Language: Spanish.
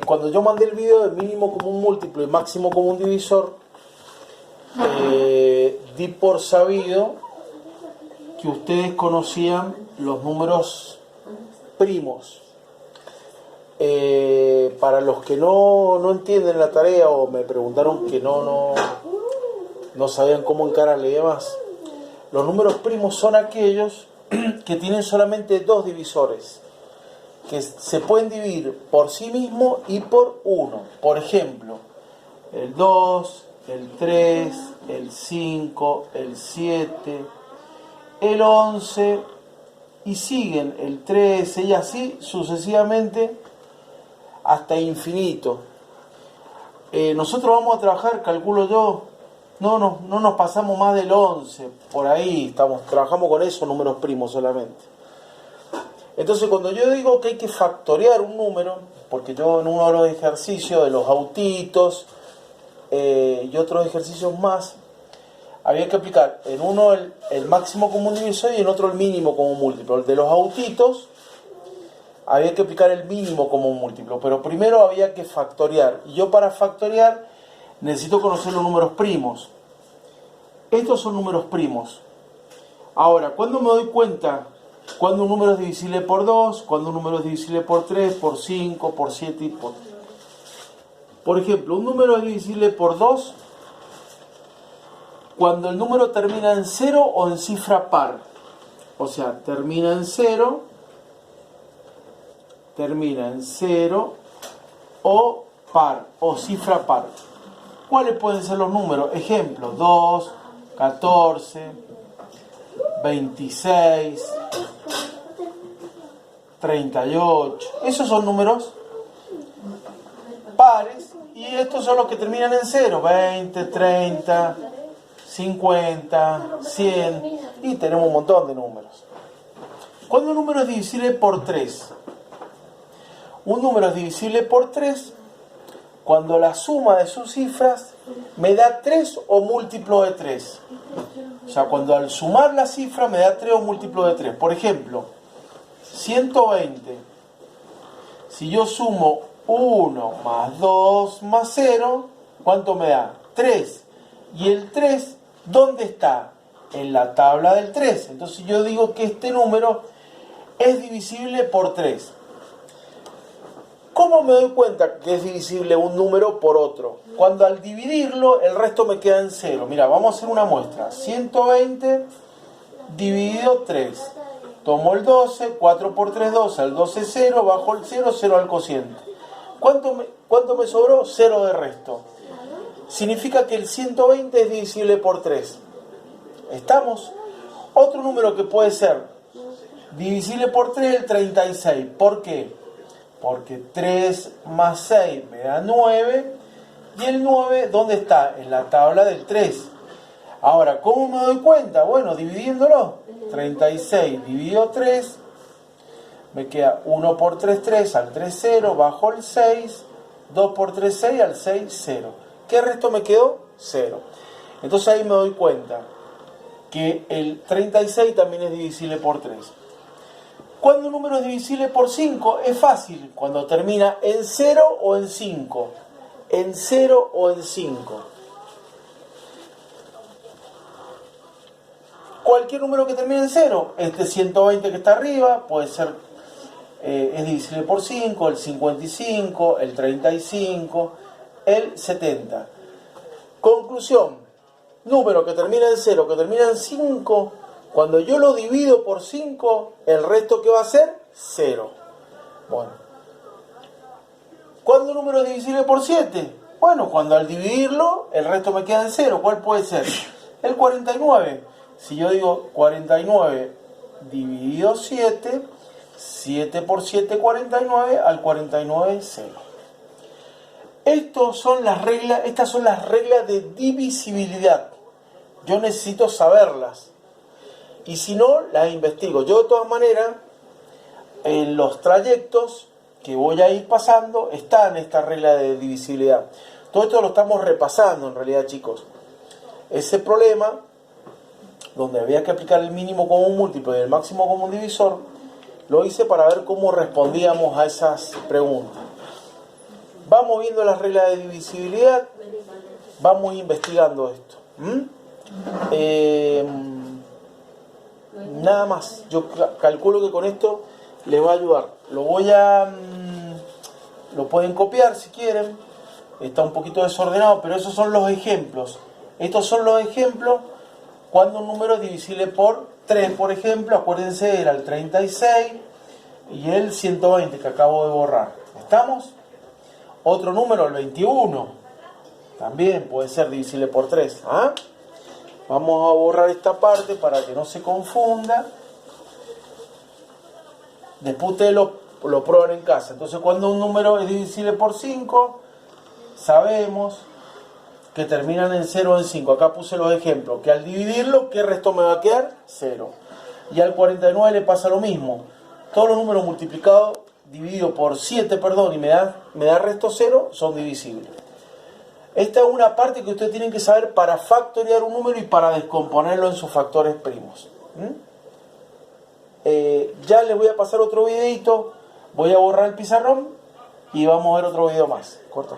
Cuando yo mandé el video de mínimo común múltiplo y máximo común divisor, di por sabido que ustedes conocían los números primos. Para los que no entienden la tarea o me preguntaron que no sabían cómo encararle y demás, los números primos son aquellos que tienen solamente dos divisores, que se pueden dividir por sí mismo y por uno. Por ejemplo, el 2, el 3, el 5, el 7, el 11 y siguen el 13 y así sucesivamente hasta infinito. Nosotros vamos a trabajar, calculo yo, no nos pasamos más del 11, por ahí trabajamos con esos números primos solamente. Entonces cuando yo digo que hay que factorear un número, porque yo en uno de los ejercicios de los autitos y otros ejercicios más, había que aplicar en uno el máximo común divisor y en otro el mínimo común múltiplo. El de los autitos había que aplicar el mínimo común múltiplo, pero primero había que factorear. Y yo para factorear necesito conocer los números primos. Estos son números primos. Ahora, ¿cuándo me doy cuenta cuando un número es divisible por 2, cuando un número es divisible por 3, por 5, por 7 y por... Por ejemplo, un número es divisible por 2 cuando el número termina en 0 o en cifra par. O sea, termina en 0 o par, o cifra par. ¿Cuáles pueden ser los números? Ejemplo, 2, 14, 26, 38. Esos son números pares y estos son los que terminan en 0, 20, 30, 50, 100 y tenemos un montón de números. ¿Cuándo un número es divisible por 3? Un número es divisible por 3 cuando la suma de sus cifras me da 3 o múltiplo de 3. O sea, cuando al sumar la cifra me da 3 o múltiplo de 3. Por ejemplo, 120. Si yo sumo 1 más 2 más 0, ¿cuánto me da? 3. Y el 3, ¿dónde está? En la tabla del 3. Entonces yo digo que este número es divisible por 3. ¿Cómo me doy cuenta que es divisible un número por otro? Cuando al dividirlo el resto me queda en 0. Mira, vamos a hacer una muestra. 120 dividido 3. Tomo el 12, 4 por 3, 12. Al 12, 0, bajo el 0, 0 al cociente. ¿Cuánto me sobró? 0 de resto. Significa que el 120 es divisible por 3. ¿Estamos? Otro número que puede ser divisible por 3 es el 36. ¿Por qué? Porque 3 más 6 me da 9. Y el 9, ¿dónde está? En la tabla del 3. Ahora, ¿cómo me doy cuenta? Bueno, dividiéndolo. 36 dividido 3. Me queda 1 por 3, 3. Al 3, 0. Bajo el 6. 2 por 3, 6. Al 6, 0. ¿Qué resto me quedó? 0. Entonces ahí me doy cuenta que el 36 también es divisible por 3. Cuando un número es divisible por 5, es fácil. Cuando termina en 0 o en 5. En 0 o en 5. Cualquier número que termine en 0. Este 120 que está arriba puede ser, es divisible por 5. El 55, el 35, el 70. Conclusión. Número que termina en 0, que termina en 5... Cuando yo lo divido por 5, el resto que va a ser 0. Bueno. ¿Cuándo un número es divisible por 7? Bueno, cuando al dividirlo, el resto me queda en 0. ¿Cuál puede ser? El 49. Si yo digo 49 dividido 7, 7 por 7, 49, al 49, 0. Estas son las reglas de divisibilidad. Yo necesito saberlas. Y si no, las investigo. Yo de todas maneras, en los trayectos que voy a ir pasando, están estas reglas de divisibilidad. Todo esto lo estamos repasando en realidad, chicos. Ese problema, donde había que aplicar el mínimo común múltiplo y el máximo común divisor, lo hice para ver cómo respondíamos a esas preguntas. vamos viendo las reglas de divisibilidad, vamos investigando esto. Nada más, yo calculo que con esto les va a ayudar. Lo pueden copiar si quieren, está un poquito desordenado, pero esos son los ejemplos. Estos son los ejemplos cuando un número es divisible por 3, por ejemplo, acuérdense, era el 36 y el 120 que acabo de borrar. ¿Estamos? Otro número, el 21, también puede ser divisible por 3. ¿Ah? Vamos a borrar esta parte para que no se confunda. Después ustedes lo prueban en casa. Entonces, cuando un número es divisible por 5, sabemos que terminan en 0 o en 5. Acá puse los ejemplos. Que al dividirlo, ¿qué resto me va a quedar? 0. Y al 49 le pasa lo mismo. Todos los números multiplicados, dividido por 7, y me da resto 0, son divisibles. Esta es una parte que ustedes tienen que saber para factoriar un número y para descomponerlo en sus factores primos. Ya les voy a pasar otro videito, voy a borrar el pizarrón y vamos a ver otro video más. Corta.